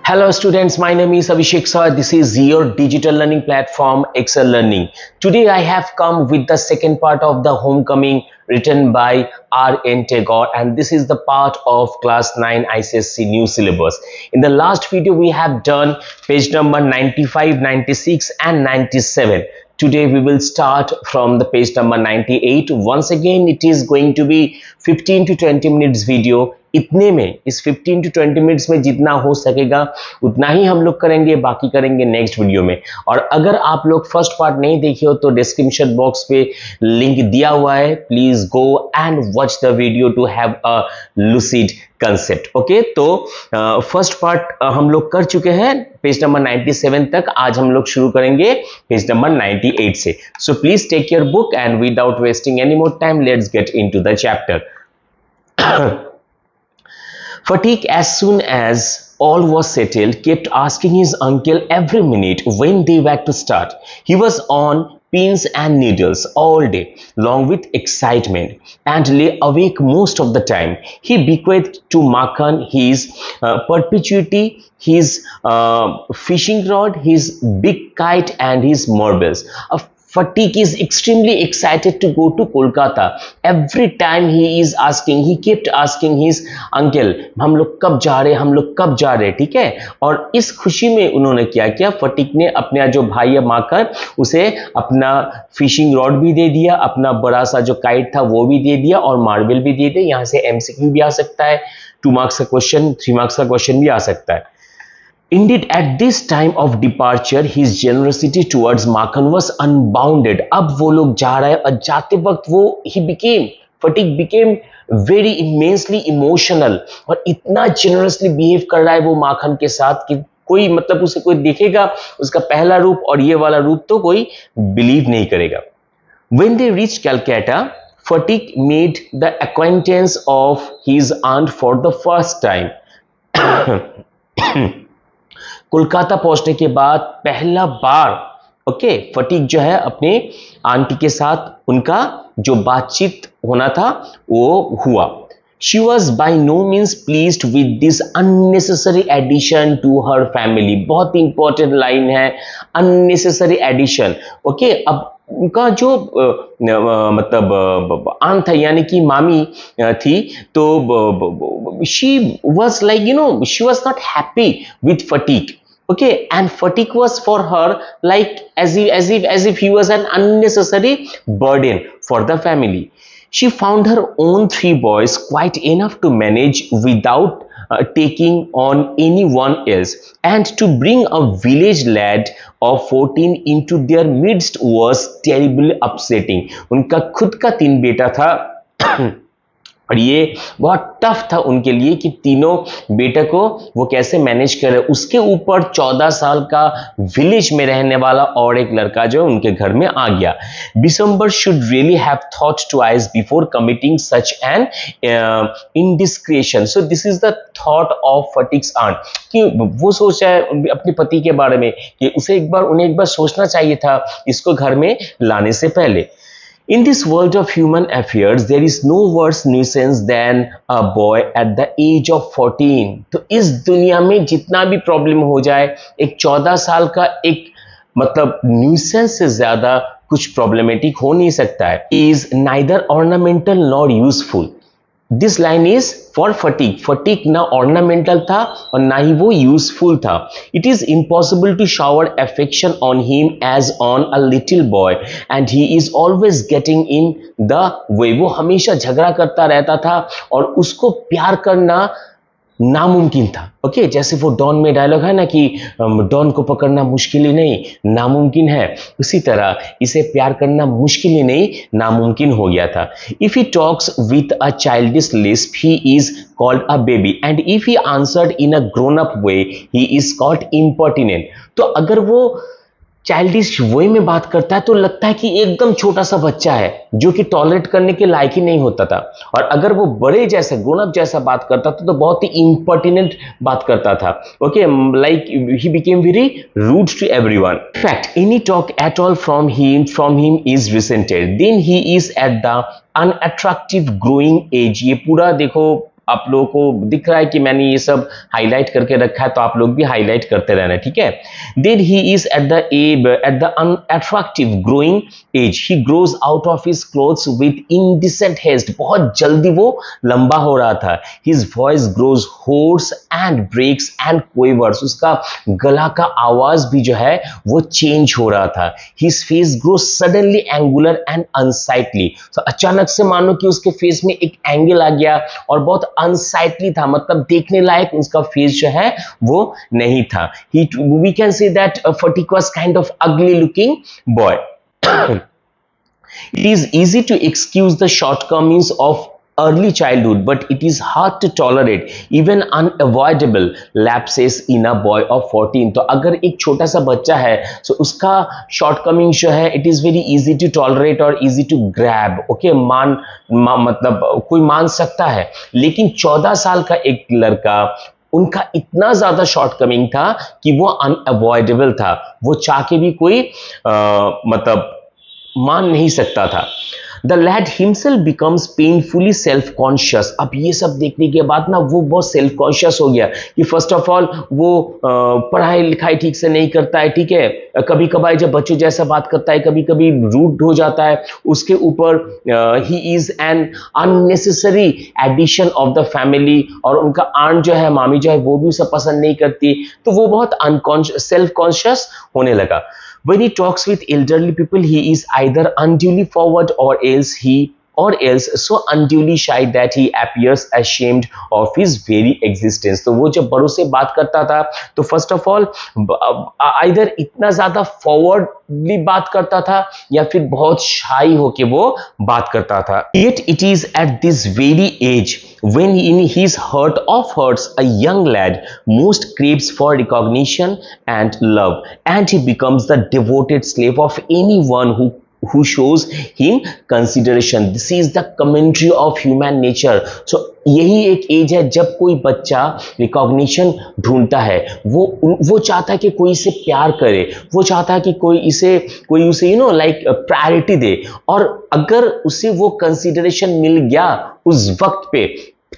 Hello students, my name is Abhishek Sir. This is your digital learning platform Excel Learning. Today I have come with the second part of the Homecoming written by R.N. Tagore, and this is the part of class 9 ICSE new syllabus. In the last video we have done page number 95, 96 and 97. Today we will start from the page number 98. Once again it is going to be 15 to 20 minutes video. इतने में इस 15 to 20 minutes में जितना हो सकेगा उतना ही हम लोग करेंगे, बाकी करेंगे नेक्स्ट वीडियो में। और अगर आप लोग फर्स्ट पार्ट नहीं देखे हो तो डिस्क्रिप्शन बॉक्स पे लिंक दिया हुआ है, please go and watch the video to have a lucid concept. Okay, तो फर्स्ट पार्ट हम लोग कर चुके हैं पेज नंबर 97 तक। आज हम लोग शुरू करेंगे पेज नंबर 98 से। So please take your book and without wasting any more time let's get into the chapter. Fatigue, as soon as all was settled, kept asking his uncle every minute when they were to start. He was on pins and needles all day long with excitement and lay awake most of the time. He bequeathed to Makhan his perpetuity, his fishing rod, his big kite and his marbles. Fatigue is extremely excited to go to Kolkata. Every time he is asking, he kept asking his uncle, हम लोग कब जा रहे, हम लोग कब जा रहे, ठीक है। और इस खुशी में उन्होंने क्या किया, फटीक ने अपना जो भाई है माकर उसे अपना फिशिंग रॉड भी दे दिया, अपना बड़ा सा जो काइट था वो भी दे दिया और मार्बल भी दे दिया। यहाँ से एमसीक्यू भी आ सकता है, 2 मार्क्स का क्वेश्चन, 3 मार्क्स का क्वेश्चन भी आ सकता है। Indeed, at this time of departure, his generosity towards Makhan was unbounded. अब वो लोग जा रहे हैं और जाते वक्त वो Fatigue became very immensely emotional और इतना generously behave कर रहा है वो माखन के साथ कि कोई मतलब उसे कोई देखेगा उसका पहला रूप और ये वाला रूप तो कोई believe नहीं करेगा। When they reached Calcutta, Fatigue made the acquaintance of his aunt for the first time. Kolkata पहुंचने के बाद पहला बार फटीक जो है अपने आंटी के साथ उनका जो बातचीत होना था वो हुआ। She was by no means pleased with this unnecessary addition to her family. बहुत इंपॉर्टेंट लाइन है, unnecessary addition। अब उनका जो मतलब आंट है यानी कि मामी थी, तो she was like, she was not happy with Fatigue. And Fatigue was for her like as if he was an unnecessary burden for the family. She found her own 3 boys quite enough to manage without taking on anyone else, and to bring a village lad of 14 into their midst was terribly upsetting. उनका खुद का 3 बेटा था और ये बहुत tough था उनके लिए कि तीनों बेटे को वो कैसे मैनेज करे। उसके ऊपर 14 साल का विलेज में रहने वाला और एक लड़का जो उनके घर में आ गया। December should really have thought twice before committing such an indiscretion. So this is the thought of Fatigue's aunt कि वो सोचा है अपने पति के बारे में कि उन्हें एक बार सोचना चाहिए था इसको घर में लाने से पहले। In this world of human affairs, there is no worse nuisance than a boy at the age of 14. तो इस दुनिया में जितना भी प्रॉब्लम हो जाए, एक 14 साल का एक मतलब न्यूसेंस से ज्यादा कुछ प्रॉब्लमेटिक हो नहीं सकता है। Is neither ornamental nor useful. This line is for Fatigue. Fatigue ना ornamental था और ना ही वो useful था। It is impossible to shower affection on him as on a little boy, and he is always getting in the way. वो हमेशा झगड़ा करता रहता था और उसको प्यार करना नामुमकिन था। जैसे वो डॉन में डायलॉग है ना कि डॉन को पकड़ना मुश्किल ही नहीं नामुमकिन है, उसी तरह इसे प्यार करना मुश्किल ही नहीं नामुमकिन हो गया था। If he talks with a childish Lisp he is called a baby, and if he answered in a grown up way he is called impertinent. तो अगर वो चाइल्डिश वे में बात करता है तो लगता है कि एकदम छोटा सा बच्चा है जो कि टॉलरेट करने के लायक ही नहीं होता था, और अगर वो बड़े जैसा ग्रोन अप जैसा बात करता था तो बहुत ही इम्पर्टिनेंट बात करता था। Like he became very rude to everyone. In fact any talk at all from him is resented, then he is at the unattractive growing age. ये पूरा देखो आप लोगों को दिख रहा है कि मैंने ये सब हाईलाइट करके रखा है, तो आप लोग भी हाईलाइट करते रहना, ठीक है। Then he is at the unattractive growing age, he grows out of his clothes with indecent haste, बहुत जल्दी वो लंबा हो रहा था। His voice grows hoarse and breaks and quavers, उसका गला का आवाज भी जो है वो चेंज हो रहा था। His face grow suddenly angular and unsightly, तो अचानक से मानो कि उसके फेस में एक एंगल आ गया और बहुत अनसाइटली था, मतलब देखने लायक उसका फेस जो है वो नहीं था। We can say that Phatik was kind of ugly looking boy. It is easy to excuse the shortcomings of early childhood, but it is hard to tolerate even unavoidable lapses in a boy of 14. तो अगर एक छोटा सा बच्चा है तो उसका shortcoming जो है it is very easy to tolerate और इजी टू ग्रैब, ओके, मतलब कोई मान सकता है, लेकिन 14 साल का एक लड़का, उनका इतना ज्यादा शॉर्टकमिंग था कि वो अनअवॉइडेबल था, वो चाह के भी कोई मतलब मान नहीं सकता था। The lad himself becomes painfully self conscious, अब ये सब देखने के बाद ना वो बहुत सेल्फ कॉन्शियस हो गया कि फर्स्ट ऑफ ऑल वो पढ़ाई लिखाई ठीक से नहीं करता है, ठीक है, कभी कभार जब बच्चों जैसा बात करता है कभी कभी रूड हो जाता है, उसके ऊपर ही is an unnecessary addition of the family, और उनका आंट जो है, मामी जो है, वो भी उसे पसंद नहीं करती, तो वो बहुत अनकॉन्शियस सेल्फ कॉन्शियस होने लगा। When he talks with elderly people, he is either unduly forward or else so unduly shy that he appears ashamed of his very existence. तो वो जब बड़ों से बात करता था तो फर्स्ट ऑफ ऑल इधर इतना ज्यादा फॉरवर्डली बात करता था या फिर बहुत शाई होके वो बात करता था। Yet it is at this very age when in his heart of hearts a young lad most craves for recognition and love, and he becomes the devoted slave of anyone who shows him consideration. This is the commentary of human nature. So यही एक as है जब कोई बच्चा recognition ढूंढता है, वो चाहता है कि कोई इसे प्यार करे, वो चाहता है कि कोई उसे लाइक प्रायोरिटी दे, और अगर उसे वो कंसिडरेशन मिल गया उस वक्त पे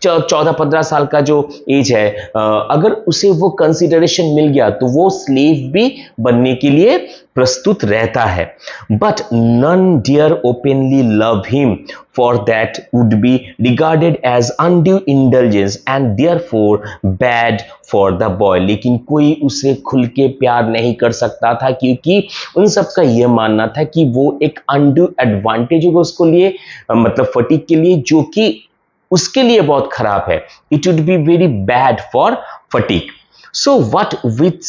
14-15 साल का जो एज है, अगर उसे वो कंसिडरेशन मिल गया तो वो स्लेव भी बनने के लिए प्रस्तुत रहता है। But none dare openly love him, for that would be regarded as undue indulgence and therefore bad for the boy. लेकिन कोई उसे खुल के प्यार नहीं कर सकता था क्योंकि उन सबका यह मानना था कि वो एक अनड्यू एडवांटेज होगा उसको लिए, मतलब फटीक के लिए, जो कि उसके लिए बहुत खराब है। It would be very bad for fatigue. So what with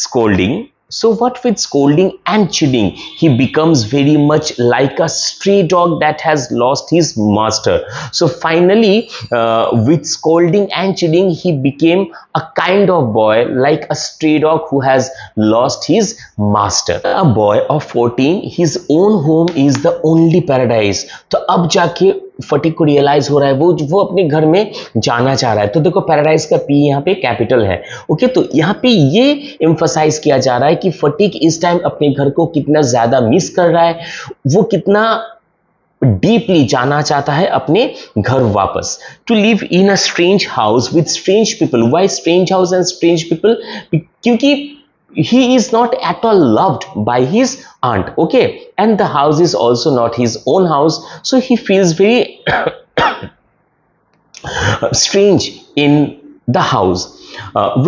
scolding and chiding, he becomes very much like a stray dog that has lost his master. So finally, with scolding and chiding, he became a kind of boy like a stray dog who has lost his master. A boy of 14, his own home is the only paradise. तो अब जाके fatigue को realise हो रहा है वो अपने घर में जाना चाह रहा है। तो देखो पैराडाइज का पी यहाँ पे कैपिटल है, ओके। तो यहाँ पे ये एम्फसाइज किया जा रहा है कि फटीक इस टाइम अपने घर को कितना ज्यादा मिस कर रहा है, वो कितना डीपली जाना चाहता है अपने घर वापस। To live in a strange house with strange people. Why strange house and strange people? क्योंकि he is not at all loved by his aunt, okay, and the house is also not his own house, so he feels very strange in the house.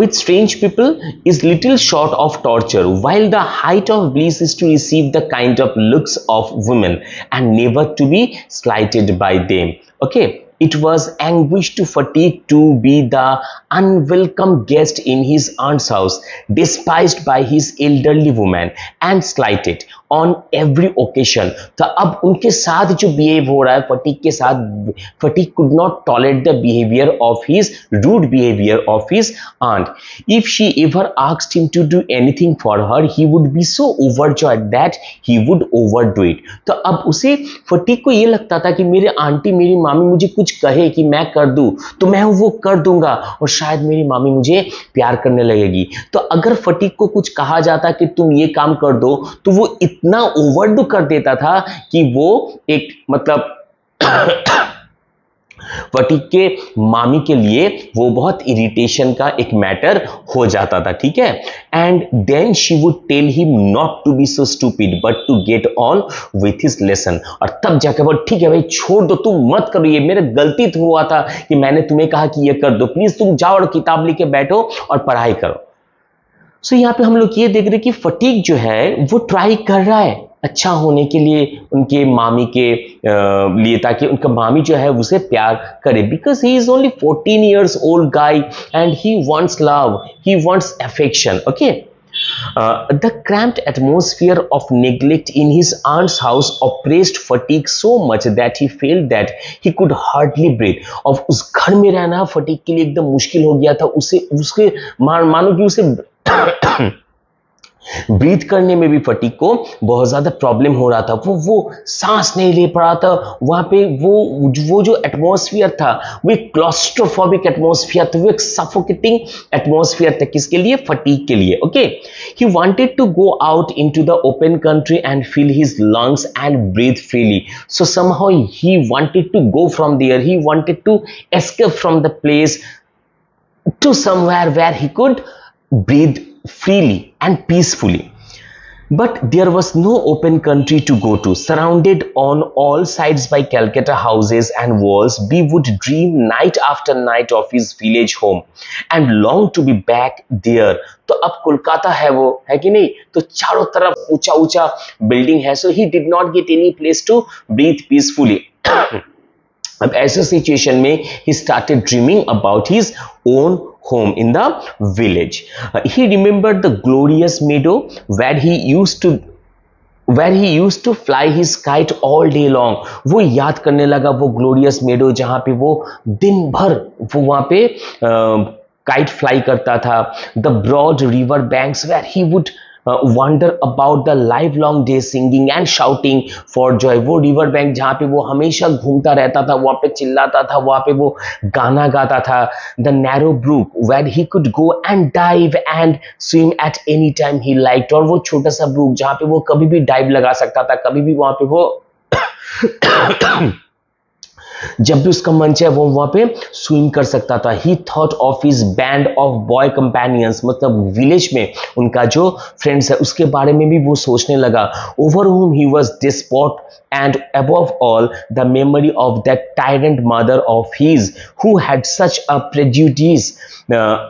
With strange people is little short of torture, while the height of bliss is to receive the kind of looks of women and never to be slighted by them, okay. It was anguish to fatigue to be the unwelcome guest in his aunt's house, despised by his elderly woman and slighted on every occasion. तो अब उनके साथ जो behave हो रहा है fatigue के साथ, fatigue could not tolerate the behavior of his rude behavior of his aunt. If she ever asked him to do anything for her, he would be so overjoyed that he would overdo it. तो अब उसे fatigue को ये लगता था कि मेरे aunty, मेरी मामी मुझे कुछ कहे कि मैं कर दूं तो मैं वो कर दूंगा और शायद मेरी मामी मुझे प्यार करने लगेगी। तो अगर फटीक को कुछ कहा जाता कि तुम ये काम कर दो तो वो इतना ओवरडू कर देता था कि वो एक मतलब फटीक के मामी के लिए वो बहुत इरिटेशन का एक मैटर हो जाता था, ठीक है। And then she would tell him not to be so stupid but to get on with his lesson. और तब जाकर वो, ठीक है भाई छोड़ दो, तुम मत करो, ये मेरा गलती तो हुआ था कि मैंने तुम्हें कहा कि ये कर दो, प्लीज तुम जाओ और किताब लेके बैठो और पढ़ाई करो। सो यहाँ पे हम लोग ये देख रहे कि फटीक जो है वो ट्राई कर रहा है अच्छा होने के लिए उनके मामी के लिए, ताकि उनका मामी जो है उसे प्यार करे, because he is only 14 years old guy and he wants love, he wants affection, okay. The cramped atmosphere of neglect in his aunt's house oppressed Fatigue so much that he felt that he could hardly breathe. और उस घर में रहना fatigue के लिए एकदम मुश्किल हो गया था, उसे उसके मानो कि उसे ब्रीथ करने में भी फटीक को बहुत ज्यादा प्रॉब्लम हो रहा था, वो सांस नहीं ले पा रहा था। वहां पे वो जो एटमॉस्फेयर था वो एक क्लॉस्ट्रोफोबिक एटमॉस्फेयर था, वो एक सफोकेटिंग एटमॉस्फेयर था, किसके लिए? फटीक के लिए, okay. He wanted to go out into the open country and feel his lungs and breathe freely, so somehow he wanted to go from there, he wanted to escape from the place to somewhere where he could breathe freely and peacefully. But there was no open country to go to. Surrounded on all sides by Calcutta houses and walls, we would dream night after night of his village home and long to be back there. तो अब कोलकाता है वो, है कि नहीं? तो चारों तरफ ऊंचा ऊंचा बिल्डिंग है, so he did not get any place to breathe peacefully. अब ऐसे सिचुएशन में he started dreaming about his own home in the village. He remembered the glorious meadow where he used to fly his kite all day long. वो याद करने लगा वो glorious मेडो जहां पे वो दिन भर वो वहां पे काइट फ्लाई करता था. The broad river banks where he would wander about the live long day singing and shouting for joy. वो रिवर बैंक जहाँ पे वो हमेशा घूमता रहता था, वहाँ पे चिल्लाता था, वहाँ पे वो गाना गाता था. The narrow brook where he could go and dive and swim at any time he liked. और वो छोटा सा ब्रूक जहाँ पे वो कभी भी डाइव लगा सकता था, कभी भी वहाँ पे वो जब भी उसका मन चाहे वो वहां पे स्विम कर सकता था. ही thought of his band of boy companions, मतलब विलेज में उनका जो फ्रेंड्स है उसके बारे में भी वो सोचने लगा. Over whom he was despot, and above all the memory of that tyrant mother of his who had such a prejudice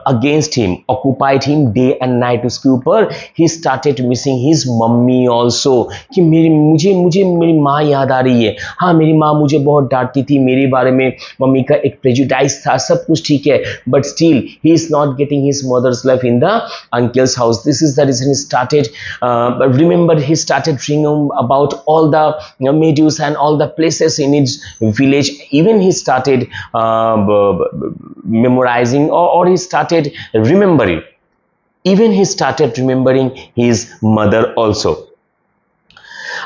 against him occupied him day and night. उसके ऊपर he started missing his mummy also, कि मुझे मेरी माँ याद आ रही है. हाँ, मेरी माँ मुझे बहुत डांटती थी, मेरे बारे में मम्मी का एक प्रेजुडाइज था, सब कुछ ठीक है, but still he is not getting his mother's love in the uncle's house. This is the reason he started remember he started dreaming about all the meadows and all the places in his village. Even he started memorizing, or he started remembering, even he started remembering his mother also.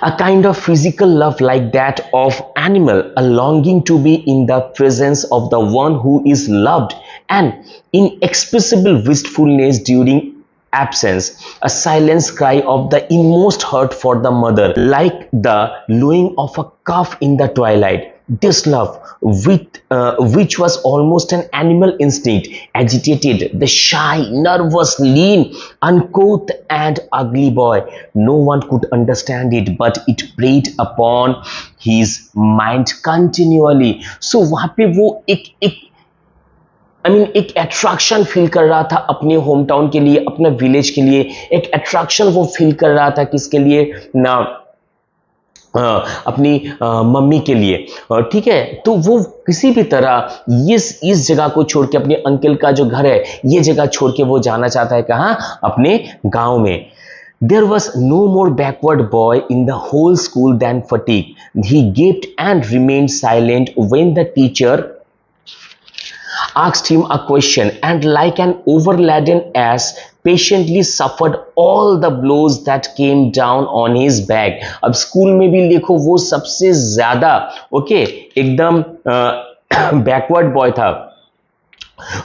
A kind of physical love like that of animal, a longing to be in the presence of the one who is loved, an inexpressible wistfulness during absence, a silent cry of the inmost hurt for the mother, like the lowing of a calf in the twilight. This love, which was almost an animal instinct, agitated the shy, nervous, lean, uncouth and ugly boy. No one could understand it, but it preyed upon his mind continually. So वहां पे वो एक attraction feel कर रहा था अपने home town के लिए, अपने विलेज के लिए. एक अट्रैक्शन वो फील कर रहा था किसके लिए ना, अपनी मम्मी के लिए. ठीक है, तो वो किसी भी तरह इस जगह को छोड़ के, अपने अंकल का जो घर है ये जगह छोड़ के वो जाना चाहता है कहाँ? अपने गांव में. There was no more backward boy in the whole school than Fatigue. He gaped and remained silent when the teacher asked him a question, and like an overladen ass patiently suffered all the blows that came down on his back. अब school में भी देखो वो सबसे ज्यादा एकदम backward boy था.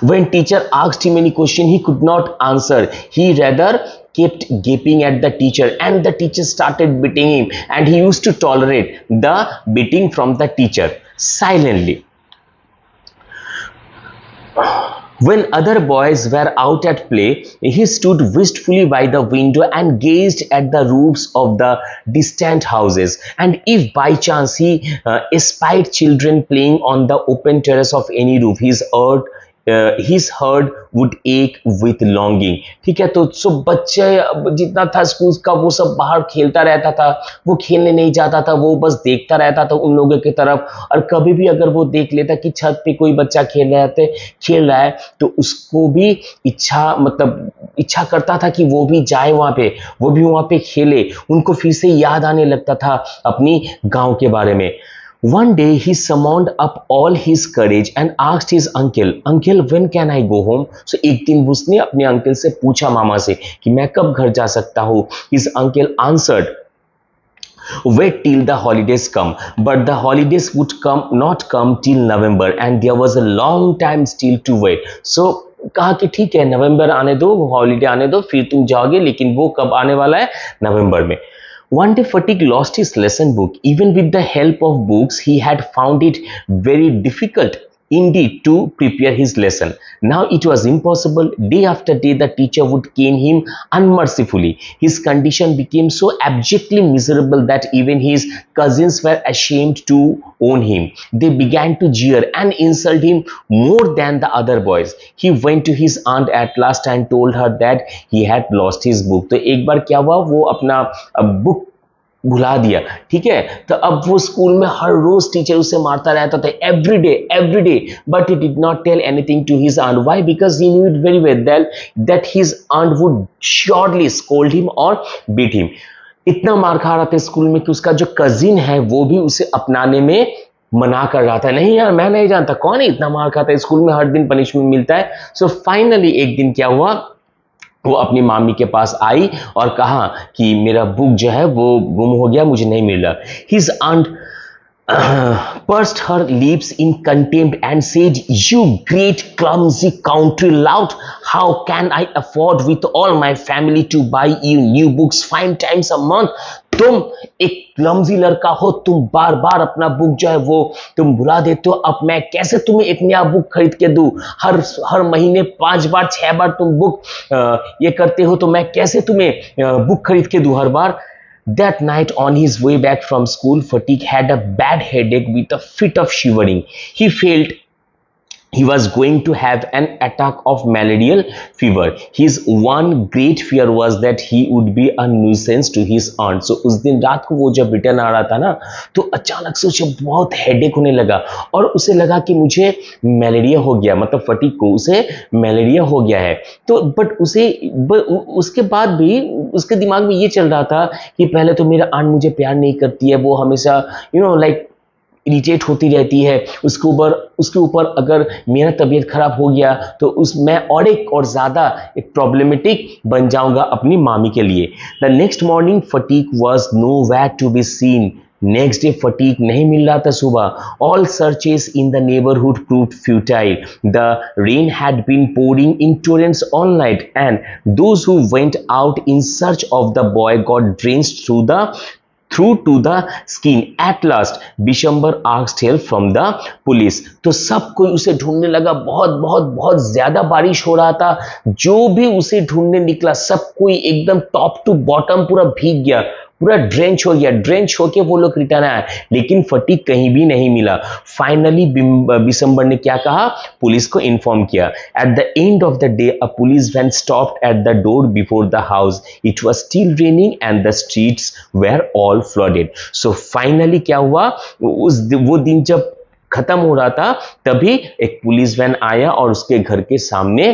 When teacher asked him any question, he could not answer. He rather kept gaping at the teacher, and the teacher started beating him, and he used to tolerate the beating from the teacher silently. When other boys were out at play, he stood wistfully by the window and gazed at the roofs of the distant houses. And if by chance he espied children playing on the open terrace of any roof, his heart would ache with longing. ठीक है, तो सब बच्चे जितना था school का वो सब बाहर खेलता रहता था, वो खेलने नहीं जाता था, वो बस देखता रहता था उन लोगों की तरफ। और कभी भी अगर वो देख लेता कि छत पे कोई बच्चा खेल रहा है तो उसको भी इच्छा करता था कि वो भी जाए वहां पे, वो भी वहां पे खेले। उनको फिर से याद आने लगता था अपनी गांव के बारे में। One day he summoned up all his courage and asked his uncle, when can I go home? So एक दिन उसने अपने अंकल से पूछा, मामा से, कि मैं कब घर जा सकता हूँ। His uncle answered, wait till the holidays come. But the holidays would not come till November, and there was a long time still to wait. So कहा कि ठीक है, नवंबर आने दो, हॉलीडे आने दो, फिर तुम जाओगे, लेकिन वो कब आने वाला है? नवंबर में। One day Fatigue lost his lesson book. Even with the help of books, he had found it very difficult indeed to prepare his lesson. Now it was impossible. Day after day the teacher would cane him unmercifully. His condition became so abjectly miserable that even his cousins were ashamed to own him. They began to jeer and insult him more than the other boys. He went to his aunt at last and told her that he had lost his book. तो एक बार क्या हुआ, वो अपना book भुला दिया। ठीक है, तो अब वो स्कूल में हर रोज टीचर उसे मारता रहता था, every day, but he did not tell anything to his aunt. Why? Because he knew it very well that his aunt would surely scold him और बीट हिम। इतना मार खा रहा था स्कूल में कि उसका जो कजिन है वो भी उसे अपनाने में मना कर रहा था। नहीं यार, मैं नहीं जानता, कौन है इतना मार खाता है, स्कूल में हर दिन पनिशमेंट मिलता है। सो फाइनली एक दिन क्या हुआ, वो अपनी मामी के पास आई और कहा कि मेरा बुक जो है वो गुम हो गया, मुझे नहीं मिल रहा। His aunt pursed her lips in contempt and said, you great clumsy country lout, how can I afford with all my family to buy you new books 5 times a month? तुम एक क्लमजी लड़का हो, तुम बार बार अपना book जो है वो तुम भुला देते हो। अब मैं कैसे तुम्हें एक नया बुक खरीद के दूं? हर महीने 5 बार 6 बार तुम बुक ये करते हो, तो मैं कैसे तुम्हें बुक खरीद के दूं हर बार? That night on his way back from school, Fatigue had a bad headache with a fit of shivering. He felt he was going to have an attack of malarial fever. His one great fear was that he would be a nuisance to his aunt. So उस दिन रात को वो जब return आ रहा था ना, तो अचानक से उसे बहुत हेडेक होने लगा और उसे लगा कि मुझे मलेरिया हो गया, मतलब फटीक को उसे मलेरिया हो गया है। तो बट उसके बाद भी उसके दिमाग में ये चल रहा था कि पहले तो मेरा आंट मुझे प्यार नहीं करती है, वो हमेशा लाइक इरिटेट होती रहती है। उसके ऊपर अगर मेरा तबीयत खराब हो गया तो मैं और ज़्यादा एक प्रॉब्लमेटिक बन जाऊंगा अपनी मामी के लिए। The next morning Phatik was nowhere to be seen. Next day Phatik नहीं मिल रहा था सुबह। All searches in the neighbourhood proved futile. The rain had been pouring in torrents all night and those who went out in search of the boy got drenched through to the skin. At last Bishambar asked help from the police. तो सब कोई उसे ढूंढने लगा। बहुत ज्यादा बारिश हो रहा था। जो भी उसे ढूंढने निकला सब कोई एकदम टॉप टू बॉटम पूरा भीग गया, पूरा ड्रेंच हो गया। ड्रेंच होके वो लोग रिटर्न आए, लेकिन फटीक कहीं भी नहीं मिला। फाइनली बिशंबर ने क्या कहा, पुलिस को इन्फॉर्म किया। At the end of the day a police van stopped at the door before the house. It was still raining and the streets were all flooded. So finally क्या हुआ, वो दिन जब खत्म हो रहा था तभी एक पुलिस वैन आया और उसके घर के सामने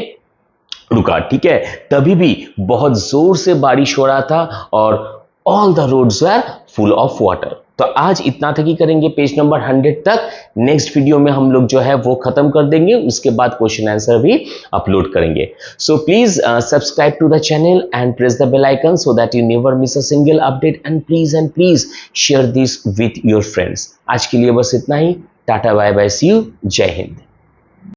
रुका। ठीक है, तभी भी बहुत जोर से बारिश हो रहा था और all the roads were full of water. तो आज इतना तक ही करेंगे, पेज नंबर 100 तक। नेक्स्ट वीडियो में हम लोग जो है वो खत्म कर देंगे, उसके बाद क्वेश्चन आंसर भी अपलोड करेंगे। So please subscribe to the channel and press the bell icon so that you never miss a single update and please share this with your friends. आज के लिए बस इतना ही। Tata bye bye, see you, जय हिंद।